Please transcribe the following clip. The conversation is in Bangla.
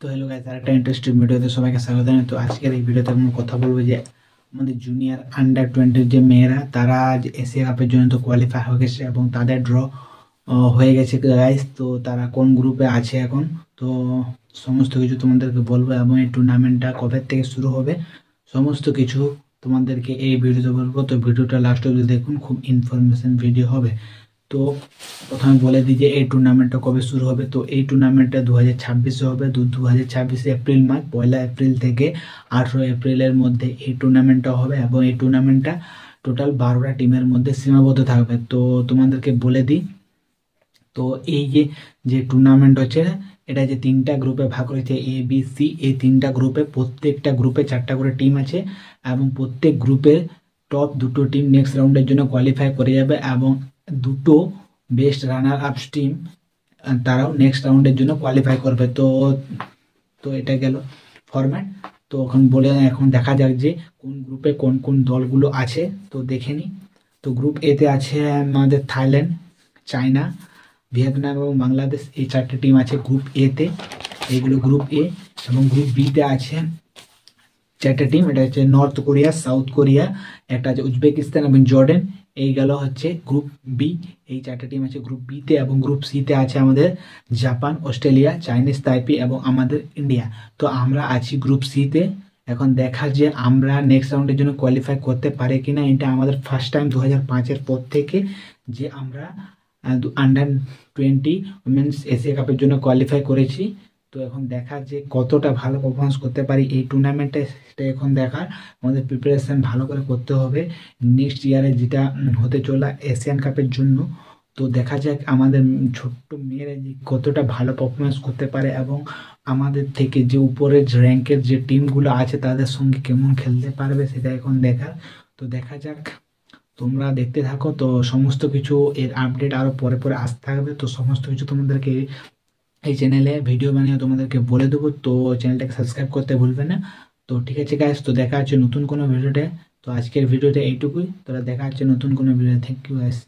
তো হ্যালো গাইস, আরেকটা ইন্টারেস্টিং ভিডিওতে সবাইকে স্বাগত জানাই। তো আজকের এই ভিডিওতে আমরা কথা বলবো যে আমাদের জুনিয়র আন্ডার 20 যে মেয়েরা তারা যে এশিয়া কাপের জন্য তো কোয়ালিফাই হয়ে গেছে এবং তাদের ড্র হয়ে গেছে গাইস। তো তারা কোন গ্রুপে আছে এখন, তো সমস্ত কিছু তোমাদেরকে বলবো এবং এই টুর্নামেন্টটা কবে থেকে শুরু হবে সমস্ত কিছু তোমাদেরকে এই ভিডিওতে বলবো। তো ভিডিওটা লাস্ট অবধি দেখুন, খুব ইনফরমেশন ভিডিও হবে। তো প্রথমে বলে দিই যে এই টুর্নামেন্টটা কবে শুরু হবে। তো এই টুর্নামেন্টটা 2026-এ হবে। 2026 এপ্রিল মাস, 1 এপ্রিল থেকে 18 এপ্রিলের মধ্যে এই টুর্নামেন্টটা হবে এবং এই টুর্নামেন্টটা টোটাল 12টা টিমের মধ্যে সীমাবদ্ধ থাকবে। তো তোমাদেরকে বলে দিই, তো এই যে যে টুর্নামেন্ট হচ্ছে, এটা যে 3টা গ্রুপে ভাগ রয়েছে ABC, এই 3টা গ্রুপে প্রত্যেকটা গ্রুপে 4টা করে টিম আছে এবং প্রত্যেক গ্রুপের টপ দুটো টিম নেক্সট রাউন্ডের জন্য কোয়ালিফাই করে যাবে এবং দুটো বেস্ট রানার আপ টিম তারাও নেক্সট রাউন্ডের জন্য কোয়ালিফাই করবে। তো তো এটা গেল ফরম্যাট। তো এখন দেখা যাক যে কোন গ্রুপে কোন কোন দলগুলো আছে, তো দেখে নিই। তো গ্রুপ এতে আছে আমাদের থাইল্যান্ড, চায়না, ভিয়েতনাম এবং বাংলাদেশ, এই 4টে টিম আছে গ্রুপ এতে। এইগুলো গ্রুপ এ। এবং গ্রুপ বিতে আছে 4টে টিম, এটা হচ্ছে নর্থ কোরিয়া, সাউথ কোরিয়া, একটা আছে উজবেকিস্তান এবং জর্ডান। এই গেল হচ্ছে গ্রুপ বি। এই 4টে টিম আছে গ্রুপ বিতে। এবং গ্রুপ সিতে আছে আমাদের জাপান, অস্ট্রেলিয়া, চাইনিজ তাইপি এবং আমাদের ইন্ডিয়া। তো আমরা আছি গ্রুপ সিতে। এখন দেখা যে আমরা নেক্সট রাউন্ডের জন্য কোয়ালিফাই করতে পারে কিনা। এটা আমাদের ফার্স্ট টাইম 2005-এর পর থেকে যে আমরা আন্ডার 20 উমেন্স এশিয়া কাপের জন্য কোয়ালিফাই করেছি। তো এখন দেখার যে কতটা ভালো পারফরমেন্স করতে পারি এই টুর্নামেন্টে, সেটা এখন দেখার। আমাদের প্রিপারেশন ভালো করে করতে হবে নেক্সট ইয়ারে যেটা হতে চলা এশিয়ান কাপের জন্য। তো দেখা যাক আমাদের ছোট্ট মেয়েরা যে কতটা ভালো পারফরমেন্স করতে পারে এবং আমাদের থেকে যে উপরের র্যাঙ্কের যে টিমগুলো আছে তাদের সঙ্গে কেমন খেলতে পারবে, সেটা এখন দেখার। তো দেখা যাক, তোমরা দেখতে থাকো। তো সমস্ত কিছু এর আপডেট আরও পরে পরে আসতে থাকবে। তো সমস্ত কিছু তোমাদেরকে এই চ্যানেলে ভিডিও বানিয়ে তোমাদেরকে বলে দেবো। তো চ্যানেলটাকে সাবস্ক্রাইব করতে ভুলবে না। তো ঠিক আছে গাইস, তো দেখা হচ্ছে নতুন কোনো ভিডিওতে। তো আজকের ভিডিওতে এইটুকুই। তোরা দেখা হচ্ছে নতুন কোনো ভিডিও। Thank you guys.